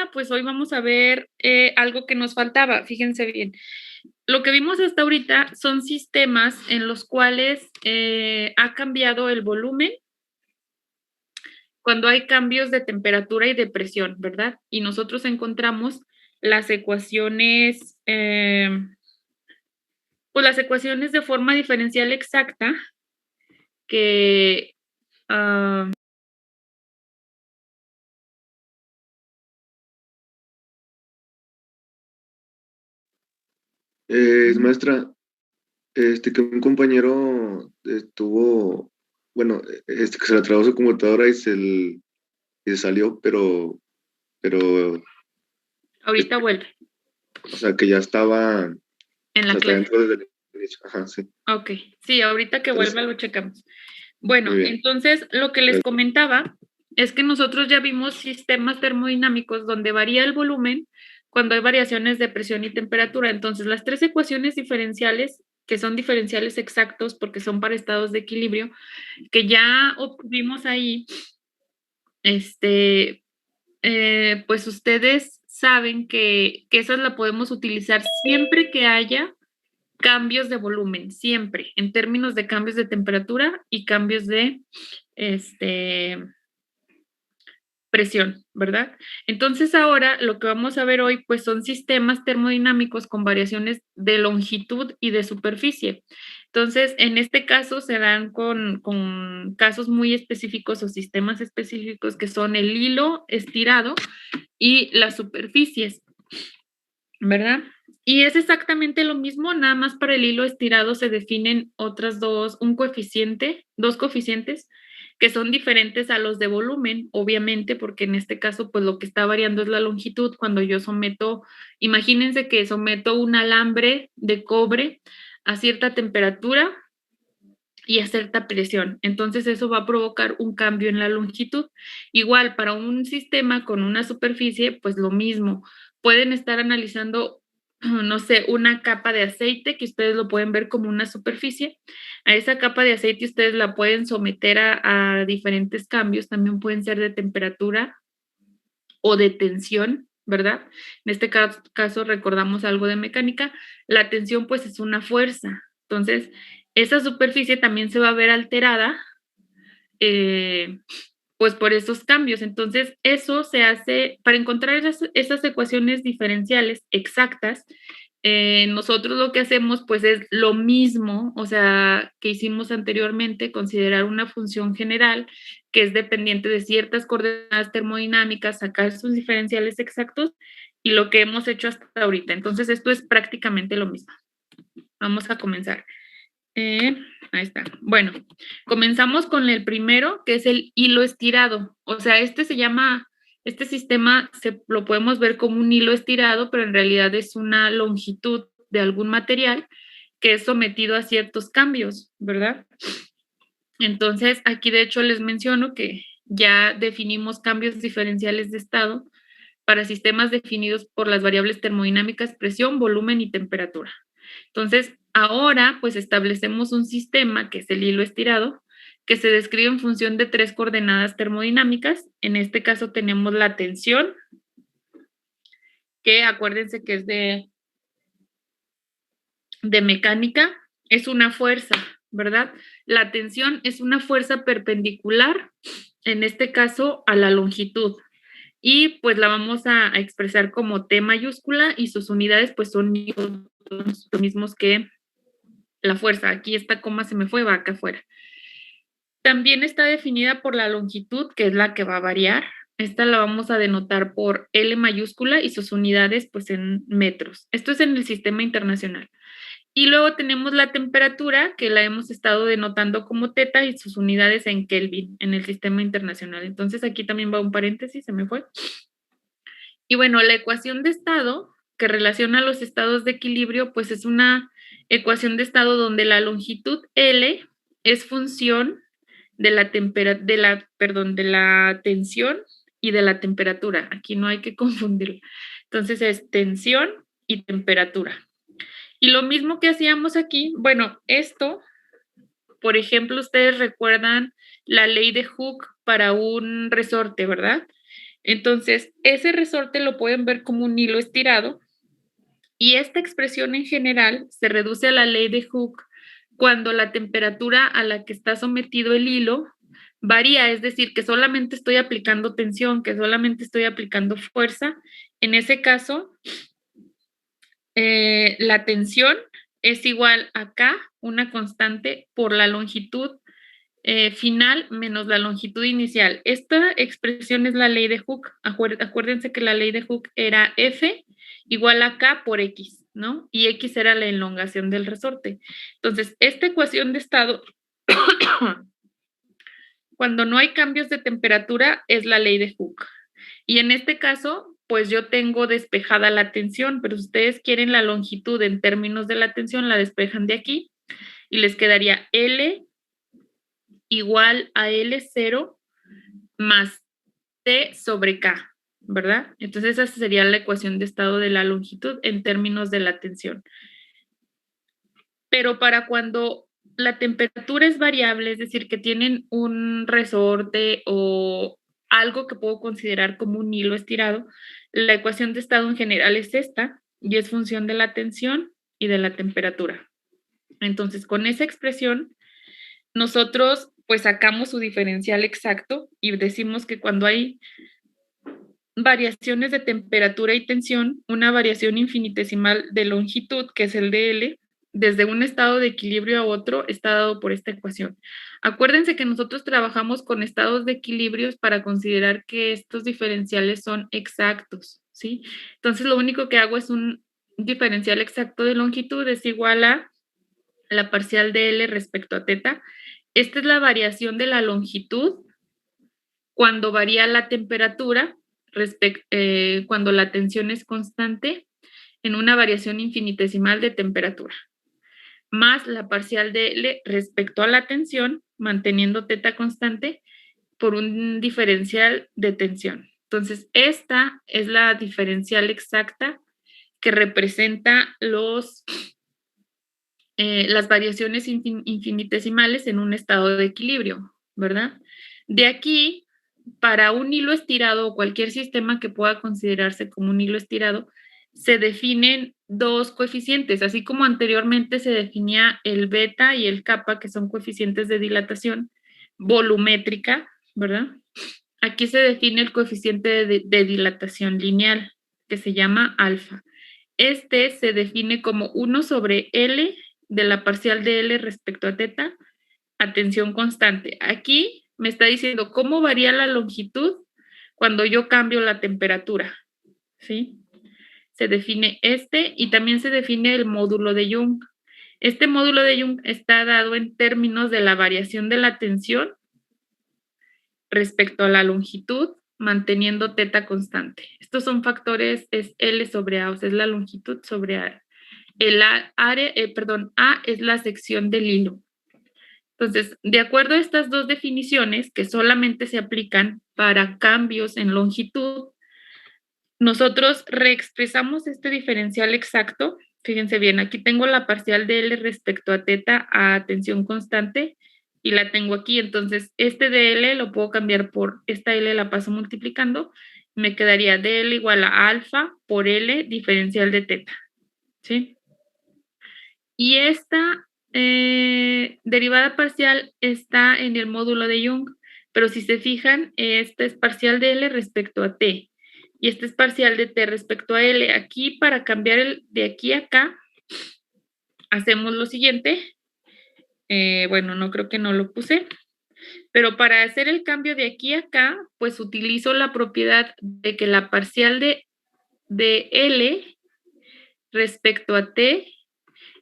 ahora, pues hoy vamos a ver algo que nos faltaba. Fíjense bien. Lo que vimos hasta ahorita son sistemas en los cuales ha cambiado el volumen cuando hay cambios de temperatura y de presión, ¿verdad? Y nosotros encontramos las ecuaciones, pues las ecuaciones de forma diferencial exacta que Maestra, que un compañero estuvo, bueno, que se le trabó su computadora y se salió, pero, ahorita vuelve o sea, que ya estaba, en o la sea, está clase. dentro desde el inicio. Ajá, sí. Ok, sí, ahorita que Entonces, vuelva lo checamos. Bueno, muy bien. entonces lo que les comentaba es que nosotros ya vimos sistemas termodinámicos donde varía el volumen cuando hay variaciones de presión y temperatura. Entonces, las tres ecuaciones diferenciales, que son diferenciales exactos porque son para estados de equilibrio, que ya obtuvimos ahí, pues ustedes saben que esas la podemos utilizar siempre que haya cambios de volumen, siempre, en términos de cambios de temperatura y cambios de este, presión, ¿verdad? Entonces ahora lo que vamos a ver hoy pues son sistemas termodinámicos con variaciones de longitud y de superficie. Entonces, en este caso se dan con casos muy específicos o sistemas específicos que son el hilo estirado y las superficies, ¿verdad? Y es exactamente lo mismo, nada más para el hilo estirado se definen otras dos coeficientes que son diferentes a los de volumen, obviamente, porque en este caso, pues lo que está variando es la longitud. Cuando yo someto, imagínense que someto un alambre de cobre a cierta temperatura y a cierta presión. Entonces eso va a provocar un cambio en la longitud. Igual para un sistema con una superficie, pues lo mismo. Pueden estar analizando, no sé, una capa de aceite que ustedes lo pueden ver como una superficie. A esa capa de aceite ustedes la pueden someter a diferentes cambios. También pueden ser de temperatura o de tensión, ¿verdad? En este caso recordamos algo de mecánica. La tensión pues es una fuerza. Entonces, esa superficie también se va a ver alterada pues por esos cambios. Entonces, eso se hace, para encontrar esas ecuaciones diferenciales exactas, nosotros lo que hacemos pues es lo mismo, o sea, que hicimos anteriormente, considerar una función general que es dependiente de ciertas coordenadas termodinámicas, sacar sus diferenciales exactos y lo que hemos hecho hasta ahorita. Entonces, esto es prácticamente lo mismo. Vamos a comenzar. Ahí está. Bueno, comenzamos con el primero, que es el hilo estirado. O sea, este sistema lo podemos ver como un hilo estirado, pero en realidad es una longitud de algún material que es sometido a ciertos cambios, ¿verdad? Entonces, aquí de hecho les menciono que ya definimos cambios diferenciales de estado para sistemas definidos por las variables termodinámicas, presión, volumen y temperatura. Entonces, ahora pues establecemos un sistema que es el hilo estirado, que se describe en función de tres coordenadas termodinámicas. En este caso tenemos la tensión, que acuérdense que es de mecánica, es una fuerza, ¿verdad? La tensión es una fuerza perpendicular, en este caso a la longitud. Y pues la vamos a expresar como T mayúscula y sus unidades pues son los mismos que la fuerza. Aquí esta coma se me fue, va acá afuera. También está definida por la longitud, que es la que va a variar. Esta la vamos a denotar por L mayúscula y sus unidades pues en metros. Esto es en el sistema internacional. Y luego tenemos la temperatura, que la hemos estado denotando como teta y sus unidades en Kelvin en el sistema internacional. Entonces aquí también va un paréntesis, se me fue. Y bueno, la ecuación de estado que relaciona los estados de equilibrio, pues es una ecuación de estado donde la longitud L es función de la tensión y de la temperatura. Aquí no hay que confundirlo. Entonces es tensión y temperatura. Y lo mismo que hacíamos aquí, bueno, esto, por ejemplo, ustedes recuerdan la ley de Hooke para un resorte, ¿verdad? Entonces, ese resorte lo pueden ver como un hilo estirado y esta expresión en general se reduce a la ley de Hooke cuando la temperatura a la que está sometido el hilo varía, es decir, que solamente estoy aplicando tensión, que solamente estoy aplicando fuerza. En ese caso, la tensión es igual a K, una constante, por la longitud final menos la longitud inicial. Esta expresión es la ley de Hooke. Acuérdense que la ley de Hooke era F igual a K por X, ¿no? Y X era la elongación del resorte. Entonces, esta ecuación de estado, cuando no hay cambios de temperatura, es la ley de Hooke. Y en este caso, pues yo tengo despejada la tensión, pero si ustedes quieren la longitud en términos de la tensión, la despejan de aquí y les quedaría L igual a L0 más T sobre K, ¿verdad? Entonces esa sería la ecuación de estado de la longitud en términos de la tensión. Pero para cuando la temperatura es variable, es decir, que tienen un resorte o algo que puedo considerar como un hilo estirado, la ecuación de estado en general es esta y es función de la tensión y de la temperatura. Entonces, con esa expresión, nosotros pues sacamos su diferencial exacto y decimos que cuando hay variaciones de temperatura y tensión, una variación infinitesimal de longitud, que es el de L, desde un estado de equilibrio a otro, está dado por esta ecuación. Acuérdense que nosotros trabajamos con estados de equilibrios para considerar que estos diferenciales son exactos, ¿sí? Entonces, lo único que hago es un diferencial exacto de longitud, es igual a la parcial de L respecto a teta. Esta es la variación de la longitud cuando varía la temperatura, cuando la tensión es constante, en una variación infinitesimal de temperatura, más la parcial de L respecto a la tensión, manteniendo teta constante, por un diferencial de tensión. Entonces, esta es la diferencial exacta que representa las variaciones infinitesimales en un estado de equilibrio, ¿verdad? De aquí, para un hilo estirado o cualquier sistema que pueda considerarse como un hilo estirado, se definen dos coeficientes, así como anteriormente se definía el beta y el kappa, que son coeficientes de dilatación volumétrica, ¿verdad? Aquí se define el coeficiente de dilatación lineal, que se llama alfa. Este se define como 1 sobre L de la parcial de L respecto a teta a tensión constante. Aquí me está diciendo cómo varía la longitud cuando yo cambio la temperatura, ¿sí? Se define este y también se define el módulo de Young. Este módulo de Young está dado en términos de la variación de la tensión respecto a la longitud, manteniendo teta constante. Estos son factores, es L sobre A, o sea, es la longitud sobre A. A es la sección del hilo. Entonces, de acuerdo a estas dos definiciones, que solamente se aplican para cambios en longitud, nosotros reexpresamos este diferencial exacto. Fíjense bien, aquí tengo la parcial de L respecto a teta a tensión constante y la tengo aquí. Entonces, este de L lo puedo cambiar por esta L, la paso multiplicando. Me quedaría DL igual a alfa por L diferencial de teta, ¿sí? Y esta derivada parcial está en el módulo de Young, pero si se fijan, esta es parcial de L respecto a T y este es parcial de T respecto a L. Aquí, para cambiar de aquí a acá, hacemos lo siguiente. Bueno, no creo que no lo puse, pero para hacer el cambio de aquí a acá, pues utilizo la propiedad de que la parcial de L respecto a T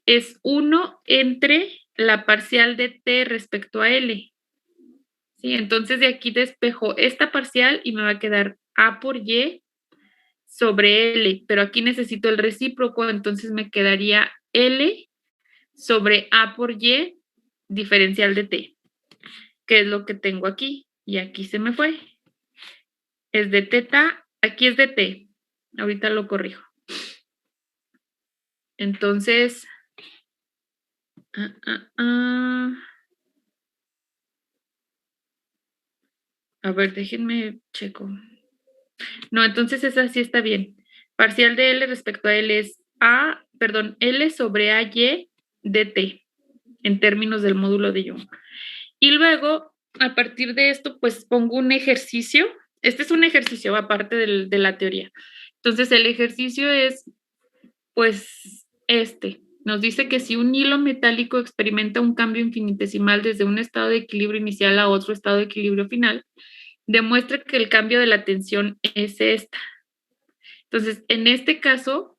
es 1 entre la parcial de T respecto a L. ¿Sí? Entonces de aquí despejo esta parcial y me va a quedar A por Y sobre L, pero aquí necesito el recíproco, entonces me quedaría L sobre A por Y diferencial de T, que es lo que tengo aquí. Y aquí se me fue. Es de teta, aquí es de T. Ahorita lo corrijo. Entonces, a ver, déjenme checo. No, entonces esa sí está bien. Parcial de L respecto a L es L sobre AY de T, en términos del módulo de Young. Y luego, a partir de esto, pues pongo un ejercicio. Este es un ejercicio aparte de la teoría. Entonces, el ejercicio es, pues, Nos dice que si un hilo metálico experimenta un cambio infinitesimal desde un estado de equilibrio inicial a otro estado de equilibrio final, demuestra que el cambio de la tensión es esta. Entonces, en este caso,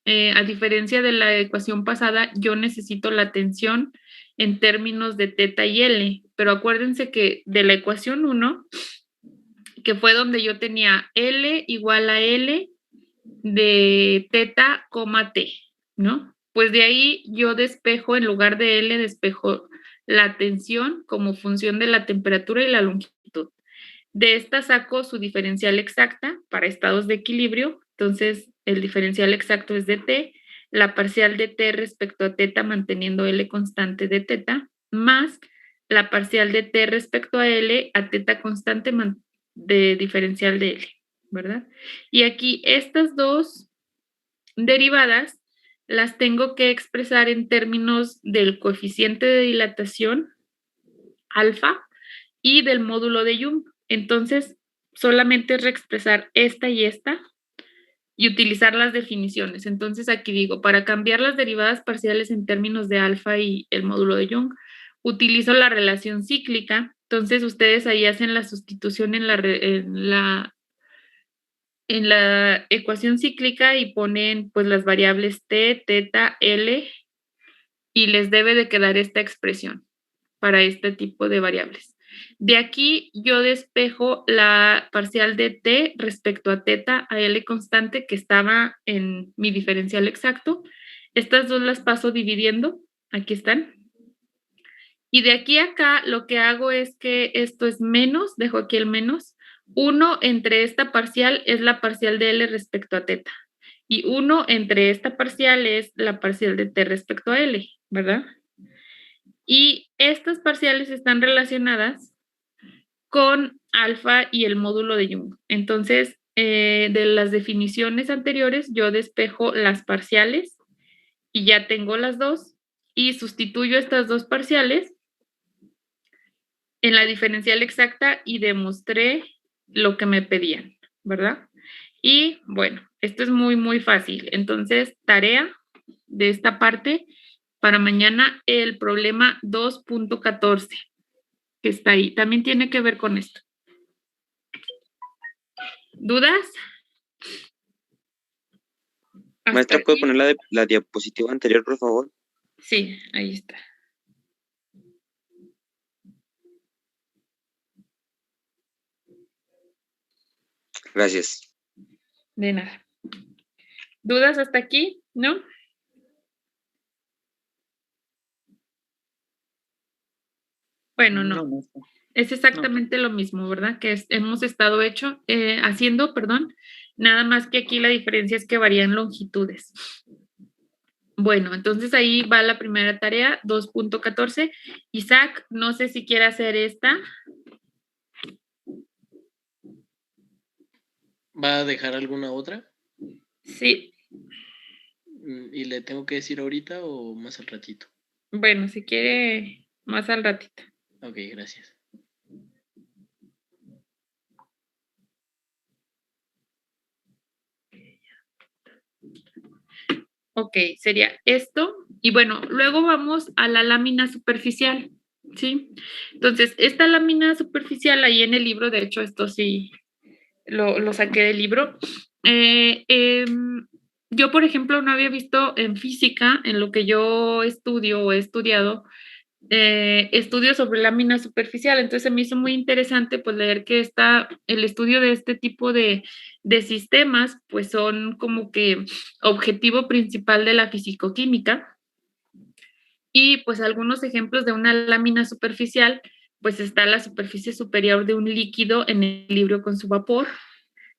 a diferencia de la ecuación pasada, yo necesito la tensión en términos de teta y L, pero acuérdense que de la ecuación 1, que fue donde yo tenía L igual a L de teta, T, ¿no? Pues de ahí yo despejo, en lugar de L, despejo la tensión como función de la temperatura y la longitud. De esta saco su diferencial exacta para estados de equilibrio. Entonces, el diferencial exacto es de T, la parcial de T respecto a teta manteniendo L constante de teta, más la parcial de T respecto a L a teta constante de diferencial de L, ¿verdad? Y aquí estas dos derivadas las tengo que expresar en términos del coeficiente de dilatación, alfa, y del módulo de Young. Entonces, solamente es reexpresar esta y utilizar las definiciones. Entonces, aquí digo, para cambiar las derivadas parciales en términos de alfa y el módulo de Young, utilizo la relación cíclica. Entonces, ustedes ahí hacen la sustitución en la ecuación cíclica y ponen pues las variables t, teta, L y les debe de quedar esta expresión para este tipo de variables. De aquí yo despejo la parcial de t respecto a teta a L constante que estaba en mi diferencial exacto. Estas dos las paso dividiendo, aquí están. Y de aquí a acá lo que hago es que esto es menos, dejo aquí el menos, 1 entre esta parcial es la parcial de L respecto a teta. Y 1 entre esta parcial es la parcial de T respecto a L, ¿verdad? Y estas parciales están relacionadas con alfa y el módulo de Young. Entonces, de las definiciones anteriores, yo despejo las parciales y ya tengo las dos y sustituyo estas dos parciales en la diferencial exacta y demostré lo que me pedían, ¿verdad? Y bueno, esto es muy, muy fácil. Entonces, tarea de esta parte para mañana, el problema 2.14 que está ahí. También tiene que ver con esto. ¿Dudas? Maestra, ¿puede poner la diapositiva anterior, por favor? Sí, ahí está. Gracias. De nada. ¿Dudas hasta aquí? ¿No? Bueno, no. Es exactamente lo mismo, ¿verdad? Que hemos estado haciendo, perdón. Nada más que aquí la diferencia es que varían longitudes. Bueno, entonces ahí va la primera tarea, 2.14. Isaac, no sé si quiere hacer esta. ¿Va a dejar alguna otra? Sí. ¿Y le tengo que decir ahorita o más al ratito? Bueno, si quiere, más al ratito. Ok, gracias. Ok, sería esto. Y bueno, luego vamos a la lámina superficial, ¿sí? Entonces, esta lámina superficial ahí en el libro, de hecho, esto sí lo saqué del libro. Yo, por ejemplo, no había visto en física, en lo que yo estudio o he estudiado, estudios sobre lámina superficial. Entonces, me hizo muy interesante pues leer que el estudio de este tipo de sistemas, pues son como que objetivo principal de la fisicoquímica. Y pues algunos ejemplos de una lámina superficial, pues está la superficie superior de un líquido en equilibrio con su vapor,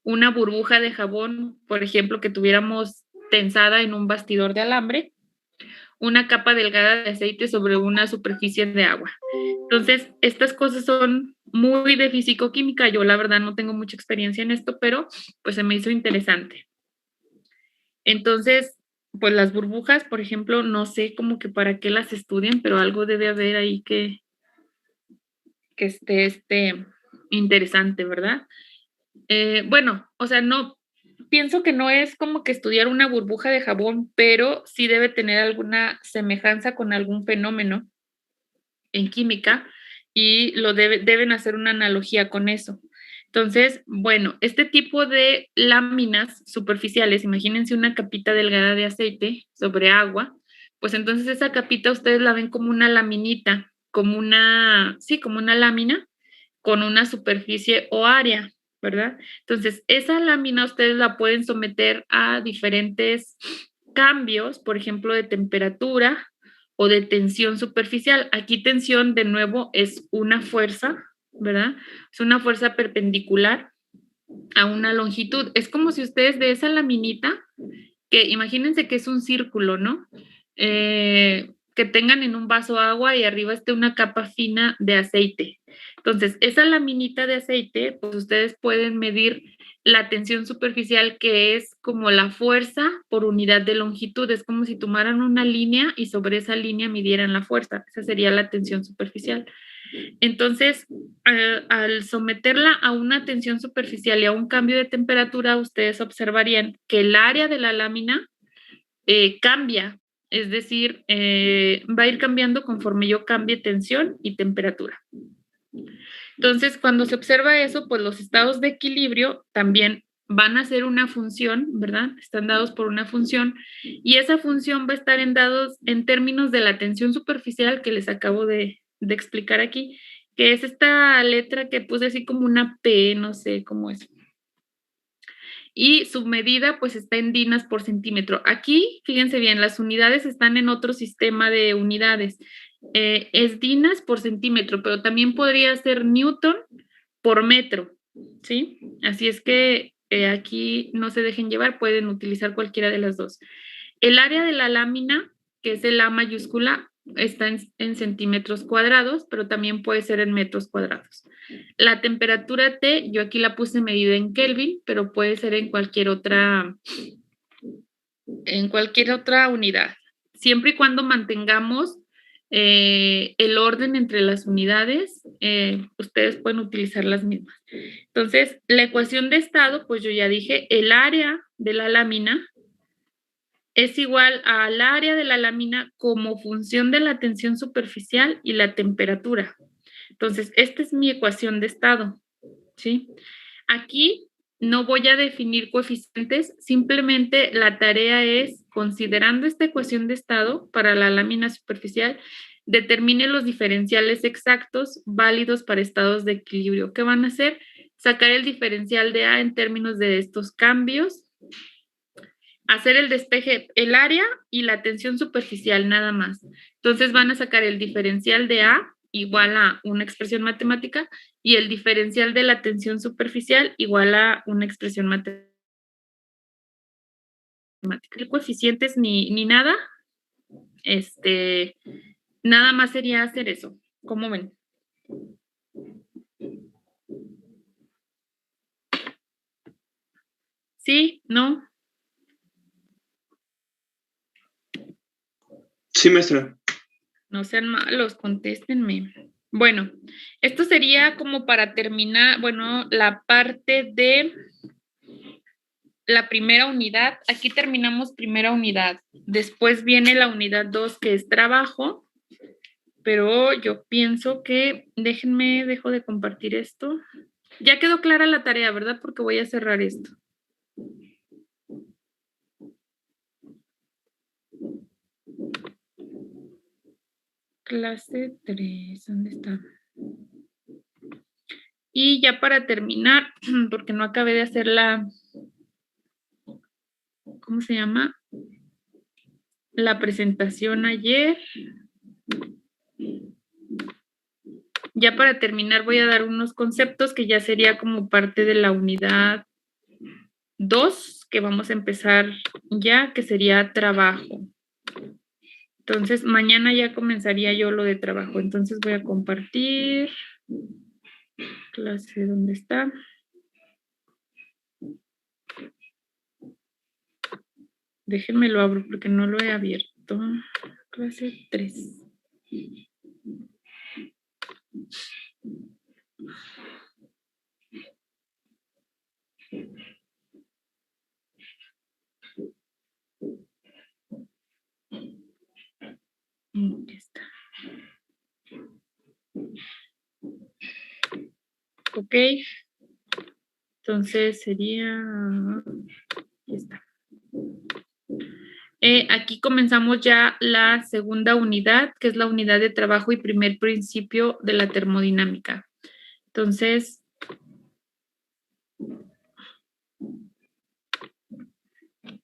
una burbuja de jabón, por ejemplo, que tuviéramos tensada en un bastidor de alambre, una capa delgada de aceite sobre una superficie de agua. Entonces, estas cosas son muy de físico-química. Yo, la verdad, no tengo mucha experiencia en esto, pero pues se me hizo interesante. Entonces, pues las burbujas, por ejemplo, no sé como que para qué las estudian, pero algo debe haber ahí que esté interesante, ¿verdad? Bueno, o sea, no, pienso que no es como que estudiar una burbuja de jabón, pero sí debe tener alguna semejanza con algún fenómeno en química y deben hacer una analogía con eso. Entonces, bueno, este tipo de láminas superficiales, imagínense una capita delgada de aceite sobre agua, pues entonces esa capita ustedes la ven como una laminita, como una, sí, como una lámina con una superficie o área, ¿verdad? Entonces, esa lámina ustedes la pueden someter a diferentes cambios, por ejemplo, de temperatura o de tensión superficial. Aquí tensión, de nuevo, es una fuerza, ¿verdad? Es una fuerza perpendicular a una longitud. Es como si ustedes de esa laminita, que imagínense que es un círculo, ¿no? Que tengan en un vaso agua y arriba esté una capa fina de aceite. Entonces, esa laminita de aceite, pues ustedes pueden medir la tensión superficial, que es como la fuerza por unidad de longitud. Es como si tomaran una línea y sobre esa línea midieran la fuerza. Esa sería la tensión superficial. Entonces, al someterla a una tensión superficial y a un cambio de temperatura, ustedes observarían que el área de la lámina cambia, es decir, va a ir cambiando conforme yo cambie tensión y temperatura. Entonces, cuando se observa eso, pues los estados de equilibrio también van a ser una función, ¿verdad? Están dados por una función y esa función va a estar en términos de la tensión superficial que les acabo de explicar aquí, que es esta letra que puse así como una P, no sé cómo es. Y su medida pues está en dinas por centímetro. Aquí, fíjense bien, las unidades están en otro sistema de unidades. Es dinas por centímetro, pero también podría ser newton por metro, ¿sí? Así es que aquí no se dejen llevar, pueden utilizar cualquiera de las dos. El área de la lámina, que es el A mayúscula, está en centímetros cuadrados, pero también puede ser en metros cuadrados. La temperatura T, yo aquí la puse medida en Kelvin, pero puede ser en cualquier otra unidad. Siempre y cuando mantengamos el orden entre las unidades, ustedes pueden utilizar las mismas. Entonces, la ecuación de estado, pues yo ya dije, el área de la lámina es igual al área de la lámina como función de la tensión superficial y la temperatura. Entonces, esta es mi ecuación de estado, ¿sí? Aquí no voy a definir coeficientes, simplemente la tarea es, considerando esta ecuación de estado para la lámina superficial, determine los diferenciales exactos válidos para estados de equilibrio. ¿Qué van a hacer? Sacar el diferencial de A en términos de estos cambios, hacer el despeje, el área y la tensión superficial nada más. Entonces van a sacar el diferencial de A igual a una expresión matemática y el diferencial de la tensión superficial igual a una expresión matemática. ¿Qué coeficientes ni nada? Nada más sería hacer eso. ¿Cómo ven? ¿Sí? ¿No? Sí, maestra. No sean malos, contéstenme. Bueno, esto sería como para terminar, bueno, la parte de la primera unidad. Aquí terminamos primera unidad. Después viene la unidad 2, que es trabajo. Pero yo pienso que, dejo de compartir esto. Ya quedó clara la tarea, ¿verdad? Porque voy a cerrar esto. Clase 3, ¿dónde está? Y ya para terminar, porque no acabé de hacer ¿cómo se llama? La presentación ayer. Ya para terminar voy a dar unos conceptos que ya sería como parte de la unidad 2, que vamos a empezar ya, que sería trabajo. Entonces, mañana ya comenzaría yo lo de trabajo. Entonces, voy a compartir. Clase, ¿dónde está? Déjenme lo abro porque no lo he abierto. Clase 3. Aquí está. Ok. Entonces sería... Aquí está. Aquí comenzamos ya la segunda unidad, que es la unidad de trabajo y primer principio de la termodinámica. Entonces,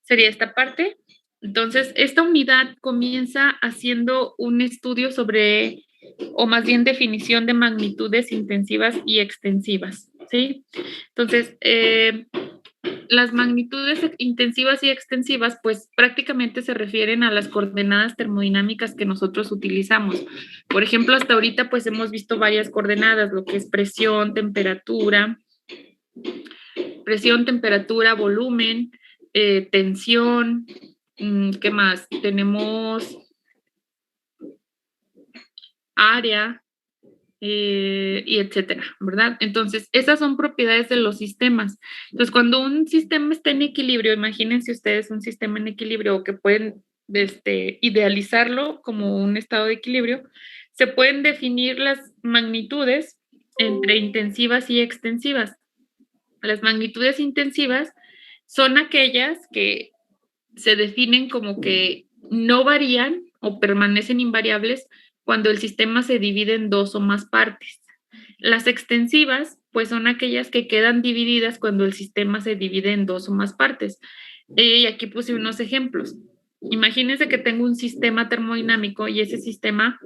sería esta parte. Entonces, esta unidad comienza haciendo un estudio sobre, o más bien definición de magnitudes intensivas y extensivas, ¿sí? Entonces, las magnitudes intensivas y extensivas, pues prácticamente se refieren a las coordenadas termodinámicas que nosotros utilizamos. Por ejemplo, hasta ahorita pues hemos visto varias coordenadas, lo que es presión, temperatura, volumen, tensión, ¿qué más? Tenemos área, y etcétera, ¿verdad? Entonces, esas son propiedades de los sistemas. Entonces, cuando un sistema está en equilibrio, imagínense ustedes un sistema en equilibrio o que pueden idealizarlo como un estado de equilibrio, se pueden definir las magnitudes entre intensivas y extensivas. Las magnitudes intensivas son aquellas que se definen como que no varían o permanecen invariables cuando el sistema se divide en dos o más partes. Las extensivas, pues son aquellas que quedan divididas cuando el sistema se divide en dos o más partes. Y aquí puse unos ejemplos. Imagínense que tengo un sistema termodinámico y ese sistema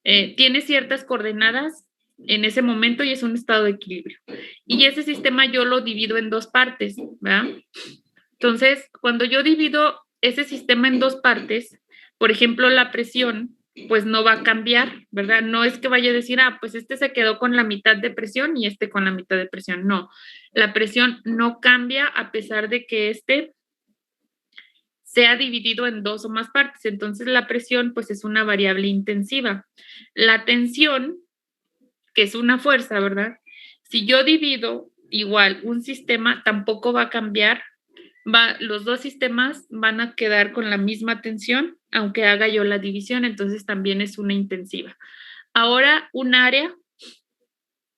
tiene ciertas coordenadas en ese momento y es un estado de equilibrio. Y ese sistema yo lo divido en dos partes, ¿verdad? Entonces, cuando yo divido ese sistema en dos partes, por ejemplo, la presión, pues no va a cambiar, ¿verdad? No es que vaya a decir, pues este se quedó con la mitad de presión y este con la mitad de presión. No, la presión no cambia a pesar de que este sea dividido en dos o más partes. Entonces, la presión, pues es una variable intensiva. La tensión, que es una fuerza, ¿verdad? Si yo divido igual un sistema, tampoco va a cambiar. Los dos sistemas van a quedar con la misma tensión, aunque haga yo la división, entonces también es una intensiva. Ahora, un área,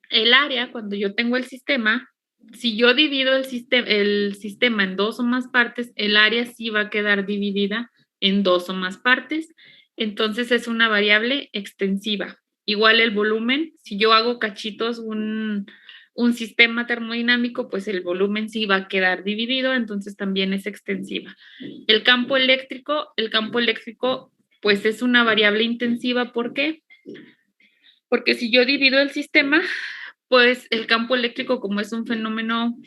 el área, cuando yo tengo el sistema, si yo divido el sistema en dos o más partes, el área sí va a quedar dividida en dos o más partes, entonces es una variable extensiva. Igual el volumen, si yo hago cachitos un sistema termodinámico, pues el volumen sí va a quedar dividido, entonces también es extensiva. El campo eléctrico, pues es una variable intensiva, ¿por qué? Porque si yo divido el sistema, pues el campo eléctrico, como es un fenómeno,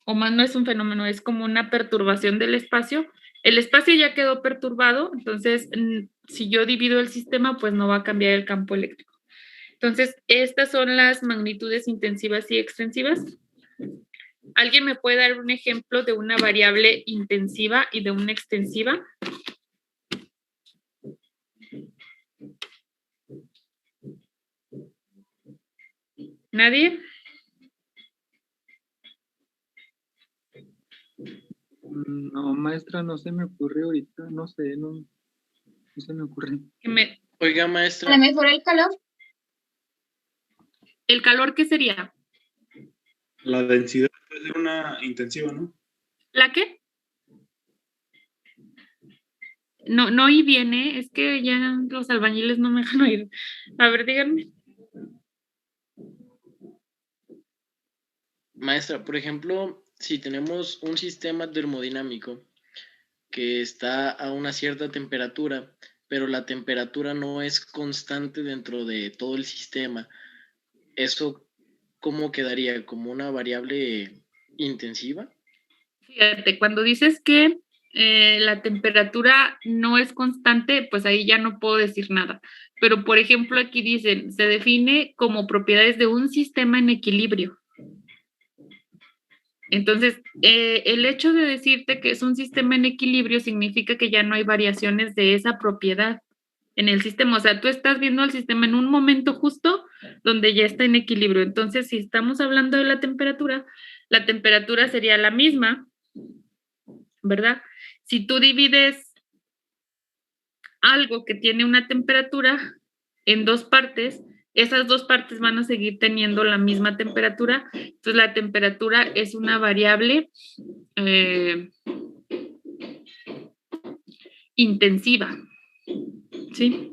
o más no es un fenómeno, es como una perturbación del espacio, el espacio ya quedó perturbado, entonces si yo divido el sistema, pues no va a cambiar el campo eléctrico. Entonces, estas son las magnitudes intensivas y extensivas. ¿Alguien me puede dar un ejemplo de una variable intensiva y de una extensiva? ¿Nadie? No, maestra, no se me ocurre ahorita, no sé, no se me ocurre. Oiga, maestra. A lo mejor el calor. ¿El calor qué sería? La densidad es de una intensiva, ¿no? ¿La qué? No oí bien, ¿eh? Es que ya los albañiles no me dejan oír. A ver, díganme. Maestra, por ejemplo, si tenemos un sistema termodinámico que está a una cierta temperatura, pero la temperatura no es constante dentro de todo el sistema, ¿eso cómo quedaría? ¿Como una variable intensiva? Fíjate, cuando dices que la temperatura no es constante, pues ahí ya no puedo decir nada. Pero, por ejemplo, aquí dicen, se define como propiedades de un sistema en equilibrio. Entonces, el hecho de decirte que es un sistema en equilibrio significa que ya no hay variaciones de esa propiedad en el sistema. O sea, tú estás viendo el sistema en un momento justo donde ya está en equilibrio. Entonces, si estamos hablando de la temperatura sería la misma, ¿verdad? Si tú divides algo que tiene una temperatura en dos partes, esas dos partes van a seguir teniendo la misma temperatura. Entonces, la temperatura es una variable intensiva, ¿sí?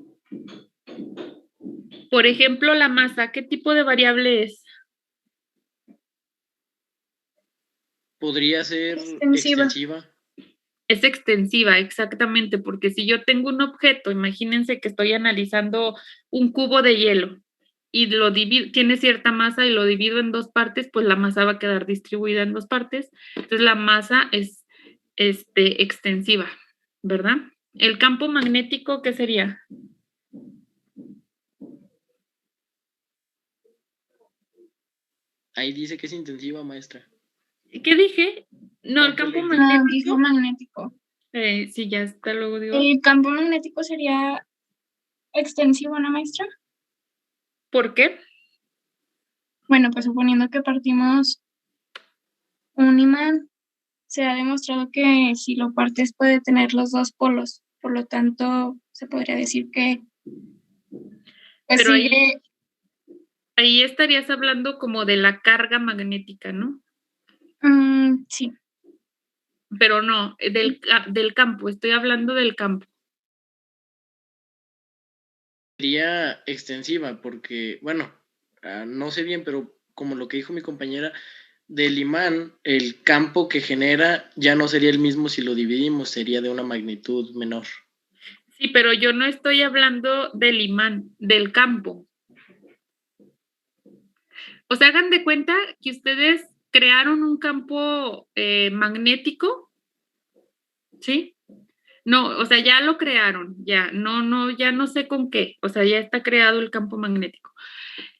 Por ejemplo, la masa, ¿qué tipo de variable es? Podría ser Extensiva. extensiva. Es extensiva, exactamente, porque si yo tengo un objeto, imagínense que estoy analizando un cubo de hielo y lo divido, tiene cierta masa y lo divido en dos partes, pues la masa va a quedar distribuida en dos partes. Entonces la masa es extensiva, ¿verdad? El campo magnético, ¿qué sería? Ahí dice que es intensiva, maestra. ¿Qué dije? No, el Campo campo eléctrico. No, dijo magnético. magnético. Sí, ya está, luego digo. El campo magnético sería extensivo, ¿no, maestra? ¿Por qué? Bueno, pues suponiendo que partimos un imán, se ha demostrado que si lo partes puede tener los dos polos. Por lo tanto, se podría decir que pues Pero sigue. ahí estarías hablando como de la carga magnética, ¿no? Sí. Pero no, del campo, estoy hablando del campo. Sería extensiva porque, bueno, no sé bien, pero como lo que dijo mi compañera, del imán, el campo que genera ya no sería el mismo si lo dividimos, sería de una magnitud menor. Sí, pero yo no estoy hablando del imán, del campo. O sea, hagan de cuenta que ustedes crearon un campo magnético, ¿sí? No, o sea, ya lo crearon, ya no sé con qué, o sea, ya está creado el campo magnético.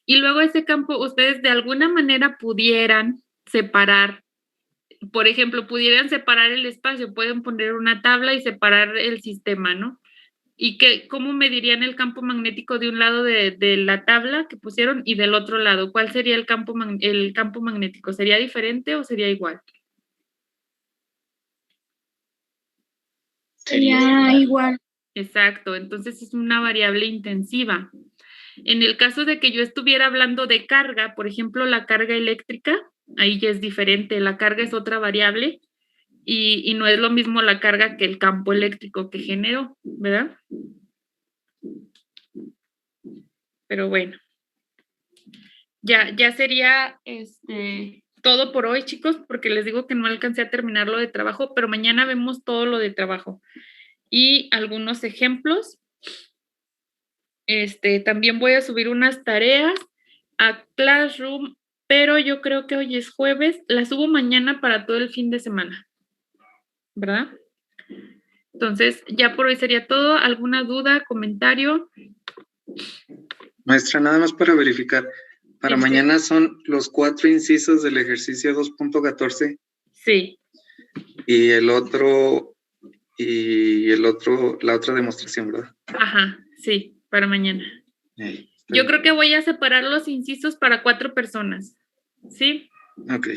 Y luego ese campo, ustedes de alguna manera pudieran separar, por ejemplo, pudieran separar el espacio, pueden poner una tabla y separar el sistema, ¿no? ¿Y cómo medirían el campo magnético de un lado de la tabla que pusieron y del otro lado? ¿Cuál sería el campo magnético? ¿Sería diferente o sería igual? Sería igual. Exacto, entonces es una variable intensiva. En el caso de que yo estuviera hablando de carga, por ejemplo, la carga eléctrica, ahí ya es diferente, la carga es otra variable y no es lo mismo la carga que el campo eléctrico que generó, ¿verdad? Pero bueno, ya sería todo por hoy, chicos, porque les digo que no alcancé a terminar lo de trabajo, pero mañana vemos todo lo de trabajo y algunos ejemplos. También voy a subir unas tareas a Classroom, pero yo creo que hoy es jueves, las subo mañana para todo el fin de semana, ¿verdad? Entonces, ya por hoy sería todo. ¿Alguna duda, comentario? Maestra, nada más para verificar. Para Sí. mañana son los 4 incisos del ejercicio 2.14 Sí, y la otra demostración, ¿verdad? ajá, sí, para mañana. Está Yo bien. creo que voy a separar los incisos para 4 personas, ¿sí? Ok.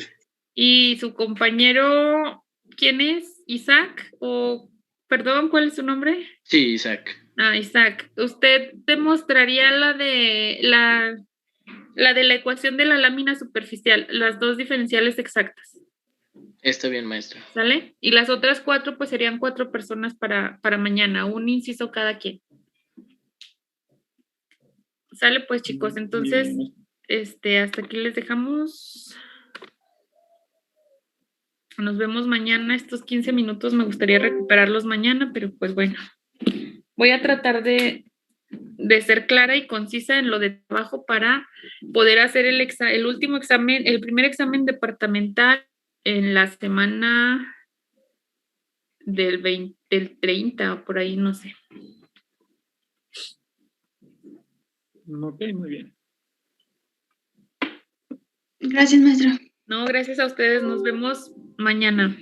Y su compañero, ¿quién es? ¿Isaac? O, perdón, ¿cuál es su nombre? Sí, Isaac. Ah, Isaac, usted demostraría la de la ecuación de la lámina superficial, las dos diferenciales exactas, Está bien, maestra. ¿sale? Y las otras 4, pues serían 4 personas para mañana, un inciso cada quien. Sale pues, chicos, entonces, hasta aquí les dejamos. Nos vemos mañana, estos 15 minutos me gustaría recuperarlos mañana, pero pues bueno, voy a tratar de ser clara y concisa en lo de trabajo para poder hacer el último examen, el primer examen departamental en la semana del 30, por ahí, no sé. Ok, muy bien. Gracias, maestra. No, gracias a ustedes. Nos vemos mañana.